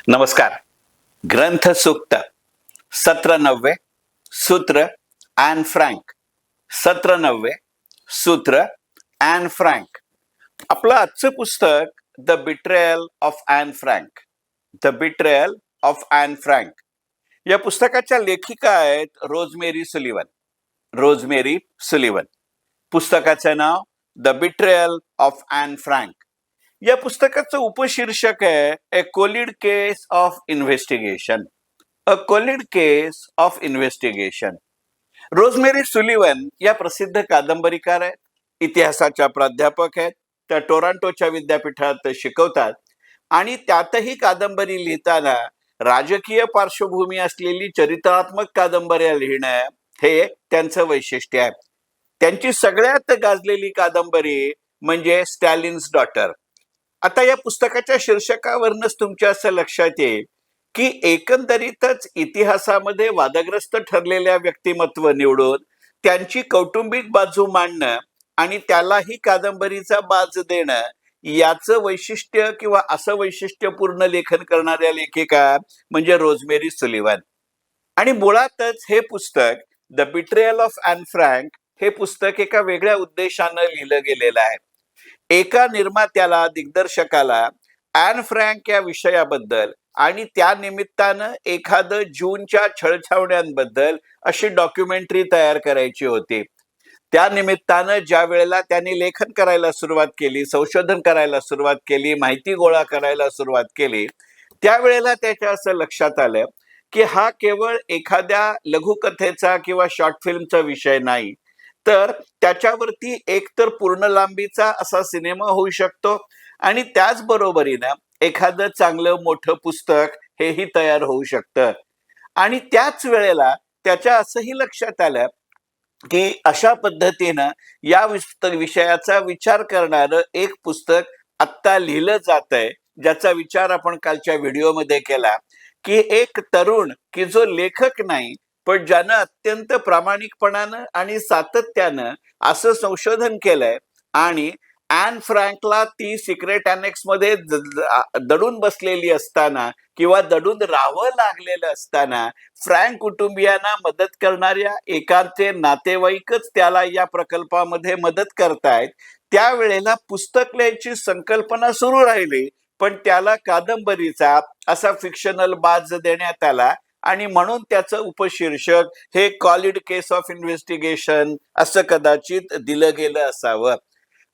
नमस्कार. ग्रंथ सूक्त सत्र 90 सूत्र ॲन फ्रँक. सत्र 90 सूत्र ॲन फ्रँक. आपलं आजचं पुस्तक the betrayal of Anne Frank. The betrayal of Anne Frank या पुस्तकाच्या लेखिका आहेत रोजमेरी सुलिवन. Rosemary Sullivan. पुस्तकाचं नाव the betrayal of Anne Frank. या पुस्तकाचं उपशीर्षक आहे a cold case of investigation. A cold case of investigation. Rosemary Sullivan या प्रसिद्ध कादंबरीकार आहेत, इतिहासाच्या प्राध्यापक आहेत. त्या टोरंटोच्या विद्यापीठात शिकवतात आणि त्यातही कादंबरी लिहिताना राजकीय पार्श्वभूमी असलेली चरित्रात्मक कादंबऱ्या लिहिणं हे त्यांचं वैशिष्ट्य आहे. त्यांची सगळ्यात गाजलेली कादंबरी म्हणजे स्टॅलिन्स डॉटर. आता या पुस्तकाच्या शीर्षकावरूनच तुमच्या असं लक्षात येईल की एकंदरीतच इतिहासामध्ये वादग्रस्त ठरलेल्या व्यक्तिमत्व निवडून त्यांची कौटुंबिक बाजू मांडणं आणि त्यालाही कादंबरीचा बाज देणं याचं वैशिष्ट्य किंवा असं वैशिष्ट्यपूर्ण लेखन करणाऱ्या लेखिका म्हणजे रोजमेरी सुलिवन. आणि मुळातच हे पुस्तक the betrayal of Anne Frank हे पुस्तक एका वेगळ्या उद्देशानं लिहिलं गेलेलं आहे. एका निर्मात्याला, दिग्दर्शकाला ॲन फ्रँक या विषयाबद्दल आणि त्या निमित्तानं एखादं जूनच्या छळछावण्यांबद्दल अशी डॉक्युमेंटरी तयार करायची होती. त्या निमित्तानं ज्या वेळेला त्यांनी लेखन करायला सुरुवात केली, संशोधन करायला सुरुवात केली, माहिती गोळा करायला सुरुवात केली, त्यावेळेला त्याच्या असं लक्षात आलं की हा केवळ एखाद्या लघुकथेचा किंवा शॉर्ट फिल्मचा विषय नाही, तर त्याच्यावरती एकतर पूर्ण लांबीचा असा सिनेमा होऊ शकतो आणि त्याचबरोबरीनं एखादं चांगलं मोठं पुस्तक हेही तयार होऊ शकतं. आणि त्याच वेळेला त्याच्या असंही लक्षात आलं की अशा पद्धतीनं या विषयाचा विचार करणारं एक पुस्तक आत्ता लिहिलं जात आहे, ज्याचा विचार आपण कालच्या व्हिडिओमध्ये केला की एक तरुण की जो लेखक नाही पण ज्यानं अत्यंत प्रामाणिकपणानं आणि सातत्यानं असं संशोधन केलंय आणि ॲन फ्रँकला ती सिक्रेट अनेक्स मध्ये दडून बसलेली असताना किंवा दडून राहावं लागलेलं असताना फ्रँक कुटुंबियांना मदत करणाऱ्या एकाचे नातेवाईकच त्याला या प्रकल्पामध्ये मदत करतायत. त्यावेळेला पुस्तक लिहायची संकल्पना सुरू राहिली, पण त्याला कादंबरीचा असा फिक्शनल बाज देण्यात आला आणि म्हणून त्याचं उपशीर्षक हे कॉलिड केस ऑफ इन्व्हेस्टिगेशन असं कदाचित दिलं गेलं असावं.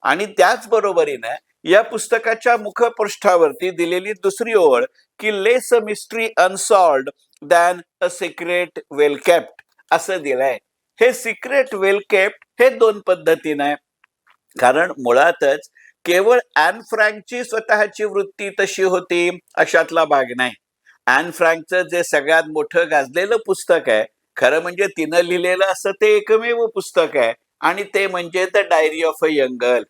आणि त्याचबरोबरीनं या पुस्तकाच्या मुखपृष्ठावरती दिलेली दुसरी ओळ की less a mystery unsolved than a secret well kept असं दिलंय. हे सिक्रेट वेल केप्ट हे दोन पद्धतीनं आहे, कारण मुळातच केवळ ॲन फ्रँकची स्वतःची वृत्ती तशी होती अशातला भाग नाही. ॲन फ्रँकचं जे सगळ्यात मोठं गाजलेलं पुस्तक आहे, खरं म्हणजे तिनं लिहिलेलं असं ते एकमेव पुस्तक आहे आणि ते म्हणजे the diary of a young girl.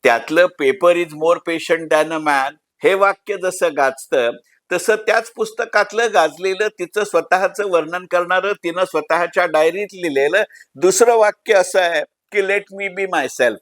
त्यातलं paper is more patient than a man हे वाक्य जसं गाजतं तसं त्याच पुस्तकातलं गाजलेलं तिचं स्वतःचं वर्णन करणारं तिनं स्वतःच्या डायरीत लिहिलेलं दुसरं वाक्य असं आहे की let me be my self.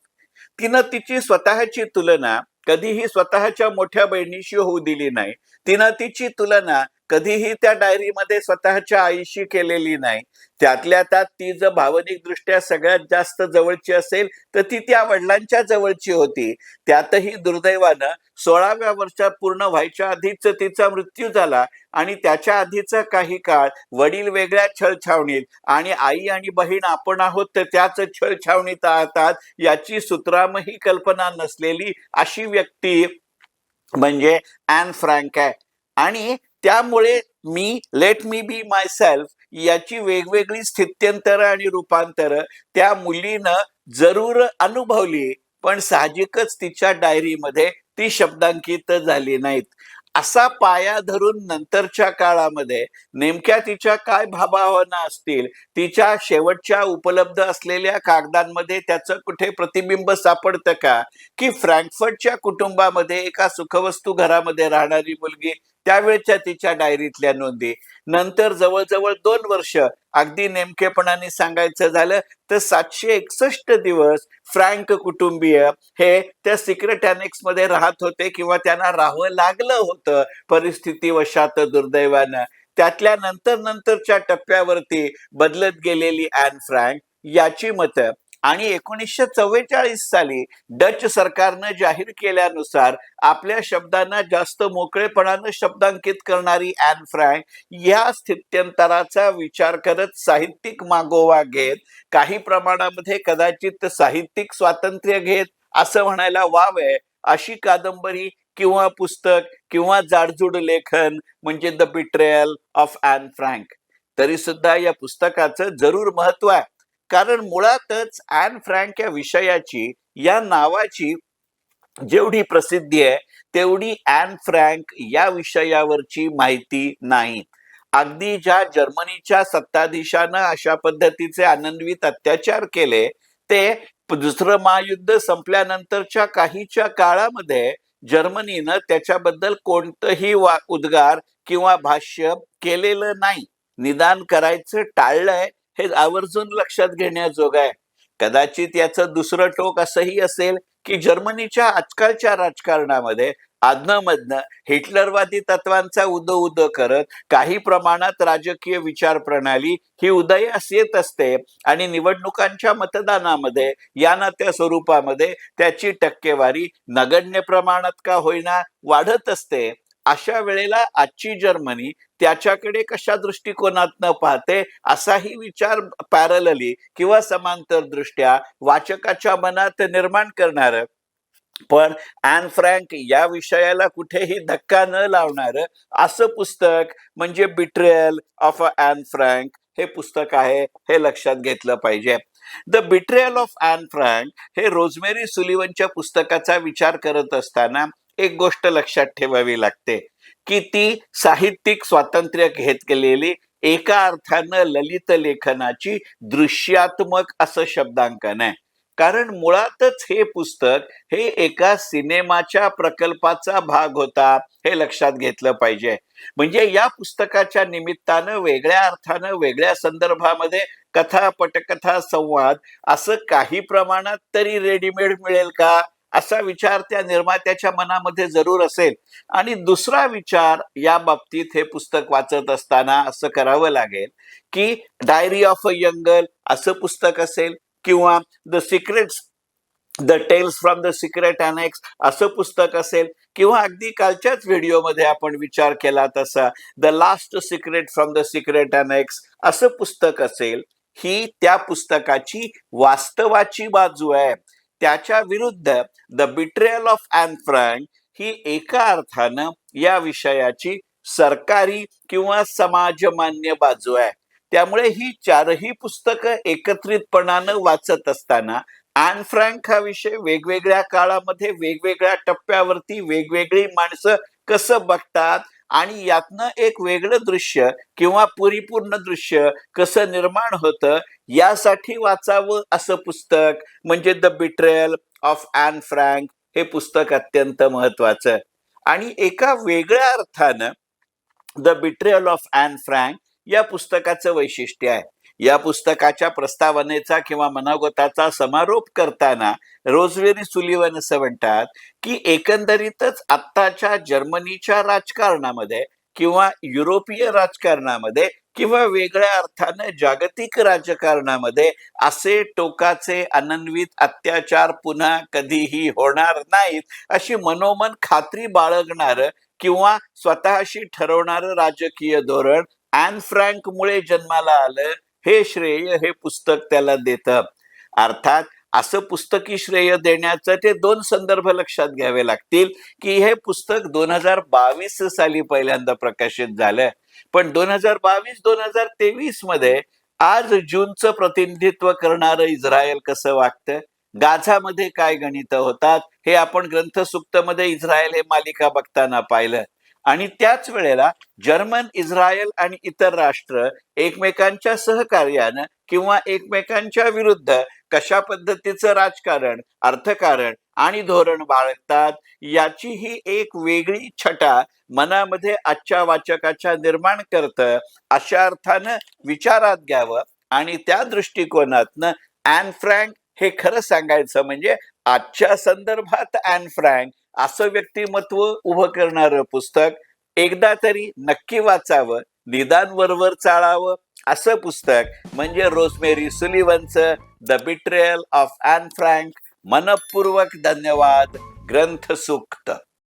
तिनं तिची स्वतःची तुलना कधीही स्वतःच्या मोठ्या बहिणीशी होऊ दिली नाही. तिनं तिची तुलना कधीही त्या डायरीमध्ये स्वतःच्या आईशी केलेली नाही. त्यातल्या त्यात ती जर भावनिक दृष्ट्या सगळ्यात जास्त जवळची असेल तर ती त्या वडिलांच्या जवळची होती. त्यातही दुर्दैवानं 16व्या वर्षात पूर्ण व्हायच्या आधीच तिचा मृत्यू झाला आणि त्याच्या आधीचा काही काळ वडील वेगळ्या छळछावणीत आणि आई आणि बहीण आपण आहोत तर त्याच छळछावणीत आहात याची सुतरामही कल्पना नसलेली अशी व्यक्ती म्हणजे ॲन फ्रँक आहे. आणि त्यामुळे me let me be my self याची वेगवेगळी स्थित्यंतरं आणि रूपांतरं त्या मुलीनं जरूर अनुभवली, पण साहजिकच तिच्या डायरीमध्ये ती शब्दांकित झाली नाहीत. असा पाया धरून नंतरच्या काळामध्ये नेमक्या तिच्या काय भावभावना असतील, तिच्या शेवटच्या उपलब्ध असलेल्या कागदांमध्ये त्याचं कुठे प्रतिबिंब सापडतं का की फ्रँकफर्टच्या कुटुंबामध्ये एका सुखवस्तू घरामध्ये राहणारी मुलगी त्यावेळच्या तिच्या डायरीतल्या नोंदी. नंतर जवळजवळ 2 वर्ष, अगदी नेमकेपणाने सांगायचं झालं तर 761 दिवस फ्रँक कुटुंबीय हे त्या सिक्रेट अनेक्स मध्ये राहत होते किंवा त्यांना राहावं लागलं होतं परिस्थितीवशात दुर्दैवानं. त्यातल्या नंतरच्या टप्प्यावरती बदलत गेलेली ॲन फ्रँक याची मतं आणि 1944 साली डच सरकारनं जाहीर केल्यानुसार आपल्या शब्दांना जास्त मोकळेपणानं शब्दांकित करणारी ॲन फ्रँक या स्थित्यंतराचा विचार करत साहित्यिक मागोवा घेत, काही प्रमाणामध्ये कदाचित साहित्यिक स्वातंत्र्य घेत असं म्हणायला वाव आहे, अशी कादंबरी किंवा पुस्तक किंवा जाडजूड लेखन म्हणजे the betrayal of Anne Frank. तरी सुद्धा या पुस्तकाचं जरूर महत्व आहे, कारण मुळातच ॲन फ्रँक या विषयाची, या नावाची जेवढी प्रसिद्धी आहे तेवढी ॲन फ्रँक या विषयावरची माहिती नाही. अगदी ज्या जर्मनीच्या सत्ताधीशानं अशा पद्धतीचे अनन्वित अत्याचार केले ते दुसरं महायुद्ध संपल्यानंतरच्या काहीच्या काळामध्ये जर्मनीनं त्याच्याबद्दल कोणतंही उद्गार किंवा भाष्य केलेलं नाही, निदान करायचं टाळलंय, हे आवर्जून लक्षात घेण्याजोगं आहे. कदाचित याचं दुसरं टोक असंही असेल की जर्मनीच्या आजकालच्या राजकारणामध्ये आदनमधनं हिटलरवादी तत्वांचा उदो करत काही प्रमाणात राजकीय विचार प्रणाली ही उदयास येत असते आणि निवडणुकांच्या मतदानामध्ये या ना त्या स्वरूपामध्ये त्याची टक्केवारी नगण्य प्रमाणात का होईना वाढत असते. अशा वेळेला आजची जर्मनी त्याच्याकडे कशा दृष्टिकोनातनं पाहते असाही विचार पॅरलली किंवा समांतर दृष्ट्या वाचकाच्या मनात निर्माण करणार, पण ॲन फ्रँक या विषयाला कुठेही धक्का न लावणार असं पुस्तक म्हणजे बिट्रेयल ऑफ ॲन फ्रँक हे पुस्तक आहे, हे लक्षात घेतलं पाहिजे. The betrayal of Anne Frank हे रोजमेरी सुलिवनच्या पुस्तकाचा विचार करत असताना एक गोष्ट लक्षात ठेवावी लागते की ती साहित्यिक स्वातंत्र्य घेत गेलेली, एका अर्थानं ललित लेखनाची दृश्यात्मक असं शब्दांकन आहे. कारण मुळातच हे पुस्तक हे एका सिनेमाच्या प्रकल्पाचा भाग होता, हे लक्षात घेतलं पाहिजे. म्हणजे या पुस्तकाच्या निमित्तानं वेगळ्या अर्थानं वेगळ्या संदर्भामध्ये कथा, पटकथा, संवाद असं काही प्रमाणात तरी रेडीमेड मिळेल का असा विचार त्या निर्मात्याच्या मनामध्ये जरूर असेल. आणि दुसरा विचार या बाबतीत हे पुस्तक वाचत असताना असं करावं लागेल की diary of a young girl असं पुस्तक असेल किंवा the secrets, the tales from the secret annex असं पुस्तक असेल किंवा अगदी कालच्याच व्हिडिओमध्ये आपण विचार केला तसा the last secret from the secret annex असं पुस्तक असेल, ही त्या पुस्तकाची वास्तवाची बाजू आहे. त्याच्या विरुद्ध the betrayal of Anne Frank ही एका अर्थानं या विषयाची सरकारी किंवा समाजमान्य बाजू आहे. त्यामुळे ही चारही पुस्तकं एकत्रितपणानं वाचत असताना ॲन फ्रँक हा विषय वेगवेगळ्या काळामध्ये वेगवेगळ्या टप्प्यावरती वेगवेगळी माणसं कसं बघतात आणि यातनं एक वेगळं दृश्य किंवा परिपूर्ण दृश्य कसं निर्माण होतं यासाठी वाचावं असं पुस्तक म्हणजे the betrayal of Anne Frank हे पुस्तक अत्यंत महत्वाचं. आणि एका वेगळ्या अर्थानं the betrayal of Anne Frank या पुस्तकाचं वैशिष्ट्य आहे. या पुस्तकाच्या प्रस्तावनेचा किंवा मनोगताचा समारोप करताना रोजमेरी सुलिवन असं म्हणतात की एकंदरीतच आत्ताच्या जर्मनीच्या राजकारणामध्ये किंवा युरोपीय राजकारणामध्ये किंवा वेगळ्या अर्थानं जागतिक राजकारणामध्ये असे टोकाचे अनन्वित अत्याचार पुन्हा कधीही होणार नाहीत अशी मनोमन खात्री बाळगणारं किंवा स्वतःशी ठरवणारं राजकीय धोरण ॲन फ्रँक मुळे जन्माला आलं, हे श्रेय हे पुस्तक त्याला देतं. अर्थात असं पुस्तकी श्रेय देण्याचं ते 2 संदर्भ लक्षात घ्यावे लागतील की हे पुस्तक 2022 साली पहिल्यांदा प्रकाशित झालं, पण 2022-2023 मध्ये आज जूनचं प्रतिनिधित्व करणारं इस्रायल कसं वागतं, गाझामध्ये काय गणितं होतात हे आपण ग्रंथसुक्तमध्ये इस्रायल हे मालिका बघताना पाहिलं. आणि त्याच वेळेला जर्मन, इस्रायल आणि इतर राष्ट्र एकमेकांच्या सहकार्यानं किंवा एकमेकांच्या विरुद्ध कशा पद्धतीचं राजकारण, अर्थकारण आणि धोरण बाळगतात याची ही एक वेगळी छटा मनामध्ये आजच्या वाचकाच्या निर्माण करतं. अशा अर्थानं विचारात घ्यावं आणि त्या दृष्टिकोनातनं ॲन फ्रँक हे खरं सांगायचं म्हणजे आजच्या संदर्भात ॲन फ्रँक असं व्यक्तिमत्व उभं करणारं पुस्तक एकदा तरी नक्की वाचावं, निदान वरवर चाळावं असं पुस्तक म्हणजे रोजमेरी सुलिव्हनचं the betrayal of Anne Frank. मनपूर्वक धन्यवाद. ग्रंथसूक्त.